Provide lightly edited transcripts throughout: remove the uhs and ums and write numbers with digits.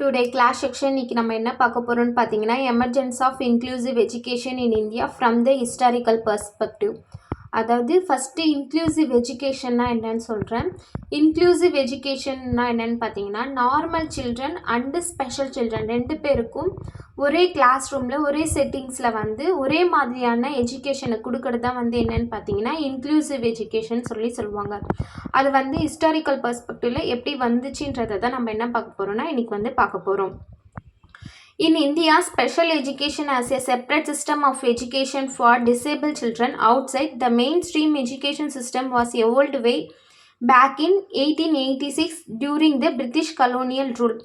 Today class section இன்னைக்கு நம்ம என்ன பார்க்க போகிறோம்னு பார்த்தீங்கன்னா emergence of inclusive education in India from the historical perspective. அதாவது ஃபஸ்ட்டு இன்க்ளூசிவ் எஜுகேஷன்னா என்னன்னு சொல்கிறேன். இன்க்ளூசிவ் எஜுகேஷன்னா என்னென்னு பார்த்தீங்கன்னா normal children and special children ரெண்டு பேருக்கும் ஒரே கிளாஸ் ரூமில் ஒரே செட்டிங்ஸில் வந்து ஒரே மாதிரியான எஜுகேஷனை கொடுக்கறது தான் வந்து என்னென்னு பார்த்தீங்கன்னா இன்க்ளூசிவ் எஜுகேஷன் சொல்லுவாங்க. அது வந்து ஹிஸ்டாரிக்கல் பர்ஸ்பெக்டிவில் எப்படி வந்துச்சுன்றதை தான் நம்ம என்ன பார்க்க போகிறோம்னா இன்றைக்கி வந்து பார்க்க போகிறோம். In India, special education as a separate system of education for disabled children outside the mainstream education system was evolved way back in 1886 during the British colonial rule.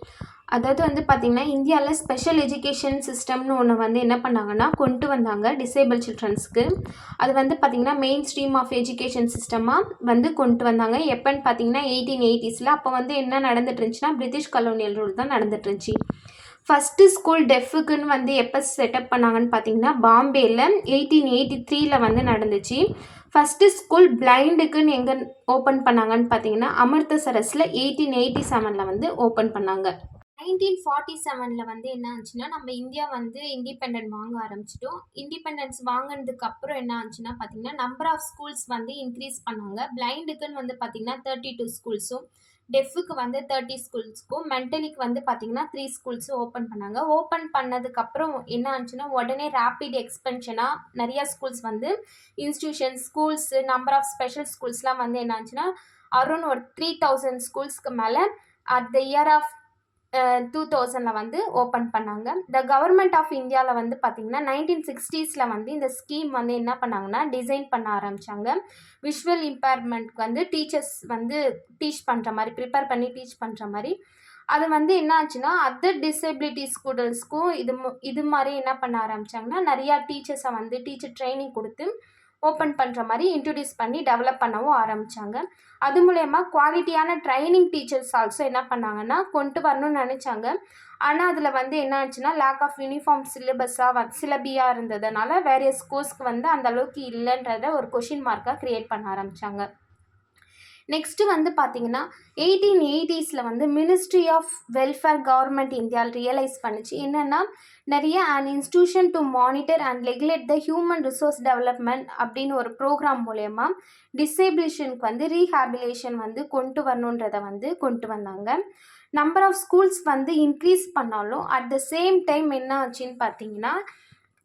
அதாவது வந்து பார்த்திங்கன்னா இந்தியாவில் ஸ்பெஷல் எஜுகேஷன் சிஸ்டம்னு ஒன்று வந்து என்ன பண்ணாங்கன்னா கொண்டு வந்தாங்க டிசேபிள் சில்ட்ரன்ஸ்க்கு. அது வந்து பார்த்திங்கன்னா மெயின் ஸ்ட்ரீம் ஆஃப் எஜுகேஷன் சிஸ்டமாக வந்து கொண்டு வந்தாங்க. எப்போன்னு பார்த்தீங்கன்னா 1880s. அப்போ வந்து என்ன நடந்துட்டு இருந்துச்சுன்னா பிரிட்டிஷ் கலோனியல் ரூல் தான் நடந்துட்டு இருந்துச்சு. ஃபஸ்ட்டு ஸ்கூல் டெஃபுக்குன்னு வந்து எப்போ செட்டப் பண்ணாங்கன்னு பார்த்தீங்கன்னா பாம்பேயில் 1883 வந்து நடந்துச்சு. ஃபஸ்ட்டு ஸ்கூல் பிளைண்டுக்குன்னு எங்கே ஓப்பன் பண்ணாங்கன்னு பார்த்தீங்கன்னா அமிர்தசரஸில் 1887 வந்து ஓப்பன் பண்ணாங்க. 1947 வந்து என்ன ஆச்சுன்னா நம்ம இந்தியா வந்து இண்டிபெண்டன்ட் வாங்க ஆரம்பிச்சிட்டோம். இண்டிபெண்டன்ஸ் வாங்கினதுக்கு அப்புறம் என்ன ஆச்சுன்னா பார்த்தீங்கன்னா நம்பர் ஆஃப் ஸ்கூல்ஸ் வந்து இன்க்ரீஸ் பண்ணாங்க. பிளைண்டுக்குன்னு வந்து பார்த்தீங்கன்னா 32 ஸ்கூல்ஸும், டெஃபுக்கு வந்து 30 ஸ்கூல்ஸ்க்கும், மென்டலிக்கு வந்து பார்த்தீங்கன்னா 3 ஸ்கூல்ஸும் ஓப்பன் பண்ணாங்க. ஓப்பன் பண்ணதுக்கப்புறம் என்ன ஆச்சுன்னா உடனே ரேப்பிட் எக்ஸ்பென்ஷனாக நிறையா ஸ்கூல்ஸ் வந்து institutions, schools, number of special ஸ்கூல்ஸ்லாம் வந்து என்ன ஆச்சுன்னா அரௌண்ட் ஒரு 3000 ஸ்கூல்ஸ்க்கு மேலே அட் த இயர் ஆஃப் 2000 வந்து ஓப்பன் பண்ணாங்க. த கவர்மெண்ட் ஆஃப் இந்தியாவில் வந்து பார்த்திங்கன்னா 1960s வந்து இந்த ஸ்கீம் வந்து என்ன பண்ணாங்கன்னா டிசைன் பண்ண ஆரம்பித்தாங்க. விஷுவல் இம்பேர்மெண்ட்க்கு வந்து டீச்சர்ஸ் வந்து டீச் பண்ணுற மாதிரி ப்ரிப்பேர் பண்ணி டீச் பண்ணுற மாதிரி. அது வந்து என்ன ஆச்சுன்னா அதர் டிசபிலிட்டி ஸ்டூடெண்ட்ஸ்க்கும் இது மாதிரி என்ன பண்ண ஆரம்பித்தாங்கன்னா நிறையா டீச்சர்ஸை வந்து டீச்சர் ட்ரைனிங் கொடுத்து ஓப்பன் பண்ணுற மாதிரி இன்ட்ரடியூஸ் பண்ணி டெவலப் பண்ணவும் ஆரம்பித்தாங்க. அது மூலயமா குவாலிட்டியான ட்ரைனிங் டீச்சர்ஸ் ஆல்சோ என்ன பண்ணாங்கன்னா கொண்டு வரணும்னு நினச்சாங்க. ஆனால் அதில் வந்து என்ன ஆச்சுன்னா லேக் ஆஃப் யூனிஃபார்ம் சிலபியாக இருந்ததுனால வேரியஸ் கோர்ஸ்க்கு வந்து அந்த அளவுக்கு இல்லைன்றத ஒரு கொஷின் மார்க்காக க்ரியேட் பண்ண ஆரம்பித்தாங்க. நெக்ஸ்ட்டு வந்து பார்த்திங்கன்னா 1880s வந்து மினிஸ்ட்ரி ஆஃப் வெல்ஃபேர் கவர்மெண்ட் இந்தியாவில் ரியலைஸ் பண்ணிச்சு என்னென்னா நிறைய and institution to monitor and regulate the human resource development அப்படின்னு ஒரு ப்ரோக்ராம் மூலயமா டிசேபிலேஷனுக்கு வந்து ரீஹாபிலேஷன் வந்து கொண்டு வரணுன்றதை வந்து கொண்டு வந்தாங்க. நம்பர் ஆஃப் ஸ்கூல்ஸ் வந்து இன்க்ரீஸ் பண்ணாலும் அட் த சேம் டைம் என்ன ஆச்சுன்னு பார்த்தீங்கன்னா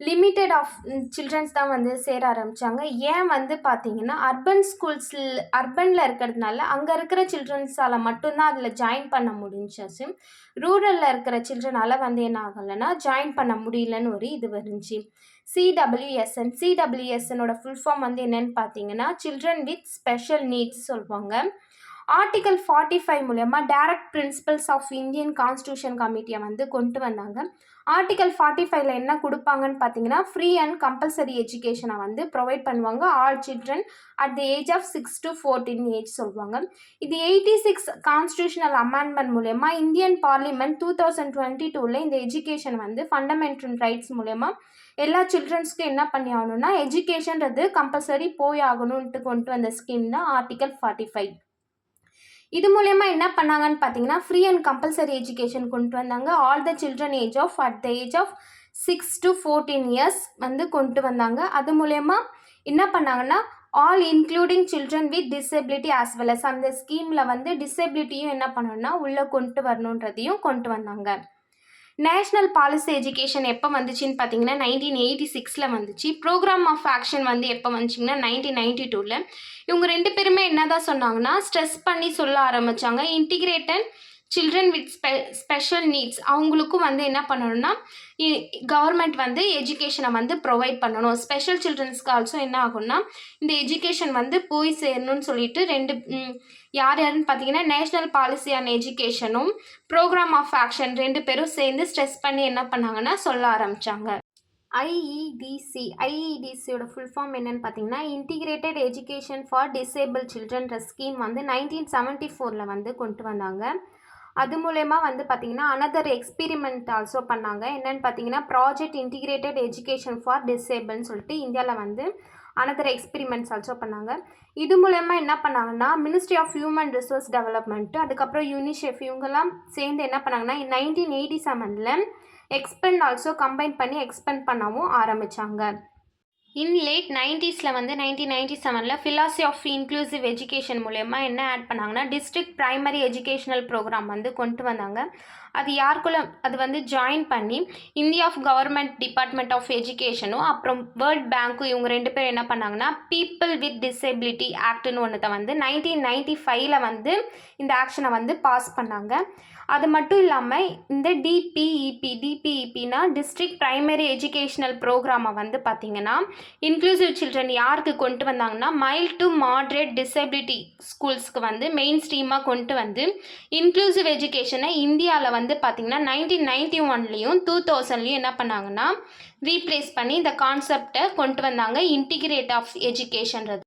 லிமிட்டட் ஆஃப் சில்ட்ரன்ஸ் தான் வந்து சேர ஆரம்பித்தாங்க. ஏன் வந்து பார்த்திங்கன்னா அர்பனில் இருக்கிறதுனால அங்கே இருக்கிற சில்ட்ரன்ஸால் மட்டும்தான் அதில் ஜாயின் பண்ண முடிஞ்சாச்சு. ரூரலில் இருக்கிற சில்ட்ரனால் வந்து என்ன ஆகலைன்னா ஜாயின் பண்ண முடியலன்னு ஒரு இது வந்துச்சு. சிடபிள்யூஎஸ்என்னோட ஃபுல் ஃபார்ம் வந்து என்னென்னு பார்த்தீங்கன்னா சில்ட்ரன் வித் ஸ்பெஷல் நீட்ஸ் சொல்லுவாங்க. ஆர்டிகல் 45 மூலமா direct principles of Indian constitution கமிட்டியை வந்து கொண்டு வந்தாங்க. ஆர்டிகல் 45ல் என்ன கொடுப்பாங்கன்னு பார்த்தீங்கன்னா ஃப்ரீ அண்ட் கம்பல்சரி எஜுகேஷனை வந்து ப்ரொவைட் பண்ணுவாங்க all children at the age of 6 to 14 age சொல்லுவாங்க. இது 86 கான்ஸ்டியூஷனல் அமெண்ட்மெண்ட் மூலமா இந்தியன் பார்லிமெண்ட் 2022 இந்த எஜுகேஷன் வந்து ஃபண்டமெண்டல் ரைட்ஸ் மூலமா எல்லா சில்ட்ரன்ஸ்க்கும் என்ன பண்ணி ஆகணும்னா எஜுகேஷன்றது கம்பல்சரி போய் ஆகணும்ன்ட்டு கொண்டு வந்த ஸ்கீம் தான் ஆர்டிகல் 45. இது மூலயமா என்ன பண்ணாங்கன்னு பார்த்தீங்கன்னா ஃப்ரீ அண்ட் கம்பல்சரி எஜுகேஷன் கொண்டு வந்தாங்க. All the children at the age of 6 to 14 years வந்து கொண்டு வந்தாங்க. அது மூலயமா என்ன பண்ணாங்கன்னா all including children with disability as well as அந்த ஸ்கீமில் வந்து டிசபிலிட்டியும் என்ன பண்ணணும்னா உள்ளே கொண்டு வரணுன்றதையும் கொண்டு வந்தாங்க. நேஷ்னல் பாலிசி எஜுகேஷன் எப்போ வந்துச்சுன்னு பார்த்தீங்கன்னா 1986 வந்துச்சு. ப்ரோக்ராம் ஆஃப் ஆக்ஷன் வந்து எப்போ வந்துச்சிங்கன்னா 1992. இவங்க ரெண்டு பேருமே என்ன தான் சொன்னாங்கன்னா ஸ்ட்ரெஸ் பண்ணி சொல்ல ஆரம்பித்தாங்க integrated children with special needs அவங்களுக்கும் வந்து என்ன பண்ணணும்னா கவர்மெண்ட் வந்து எஜுகேஷனை வந்து ப்ரொவைட் பண்ணணும். ஸ்பெஷல் சில்ட்ரன்ஸ்க்கு ஆல்சோ என்ன ஆகும்னா இந்த எஜுகேஷன் வந்து போய் சேரணும்னு சொல்லிட்டு யாருன்னு பார்த்தீங்கன்னா நேஷ்னல் பாலிசி அண்ட் எஜுகேஷனும் ப்ரோக்ராம் ஆஃப் ஆக்ஷன் ரெண்டு பேரும் சேர்ந்து ஸ்ட்ரெஸ் பண்ணி என்ன பண்ணாங்கன்னா சொல்ல ஆரம்பித்தாங்க. ஐஇடிசியோட ஃபுல் ஃபார்ம் என்னென்னு பார்த்தீங்கன்னா இன்டிகிரேட்டட் எஜுகேஷன் ஃபார் டிசேபிள் சில்ட்ரன்ற ஸ்கீம் வந்து 1974 வந்து கொண்டு வந்தாங்க. அது மூலயமா வந்து பார்த்திங்கன்னா அனதர் எக்ஸ்பெரிமெண்ட் ஆல்சோ பண்ணாங்க. என்னென்னு பார்த்தீங்கன்னா ப்ராஜெக்ட் இன்டிகிரேட்டட் எஜுகேஷன் ஃபார் டிசேபிள்னு சொல்லிட்டு இந்தியாவில் வந்து அனதர் எக்ஸ்பெரிமெண்ட்ஸ் ஆல்சோ பண்ணாங்க. இது மூலயமா என்ன பண்ணாங்கன்னா ministry of human resource development அதுக்கப்புறம் யூனிசெஃப் இவங்கெல்லாம் சேர்ந்து என்ன பண்ணாங்கன்னா 1987 எக்ஸ்பெண்ட் ஆல்சோ கம்பைன் பண்ணி எக்ஸ்பெண்ட் பண்ணவும் ஆரம்பித்தாங்க. இன் லேட் 90s வந்து 1997 ஃபிலாசபி ஆஃப் இன்க்ளூசிவ் எஜுகேஷன் மூலயமா என்ன ஆட் பண்ணாங்கன்னா டிஸ்ட்ரிக்ட் ப்ரைமரி எஜுகேஷனல் ப்ரோக்ராம் வந்து கொண்டு வந்தாங்க. அது யாருக்குள்ள அது வந்து ஜாயின் பண்ணி India of government department of எஜுகேஷனும் அப்புறம் வேர்ல்ட் பேங்க்கும் இவங்க 2 பேரும் என்ன பண்ணாங்கன்னா பீப்புள் வித் டிசபிலிட்டி ஆக்ட்னு ஒன்றத்தை வந்து 1995 வந்து இந்த ஆக்ஷனை வந்து பாஸ் பண்ணாங்க. அது மட்டும் இல்லாமல் இந்த டிபிஇபினா டிஸ்ட்ரிக்ட் ப்ரைமரி எஜுகேஷனல் ப்ரோக்ராமை வந்து பார்த்திங்கன்னா இன்க்ளூசிவ் சில்ட்ரன் யாருக்கு கொண்டு வந்தாங்கன்னா மைல்ட் டு மாட்ரேட் டிசபிலிட்டி ஸ்கூல்ஸ்க்கு வந்து மெயின் ஸ்ட்ரீமாக கொண்டு வந்து இன்க்ளூசிவ் எஜுகேஷனை இந்தியாவில் வந்து பார்த்திங்கன்னா 1991 2000 என்ன பண்ணாங்கன்னா ரீப்ளேஸ் பண்ணி இந்த கான்செப்டை கொண்டு வந்தாங்க இன்டிகிரேட் ஆஃப் எஜுகேஷன்றது.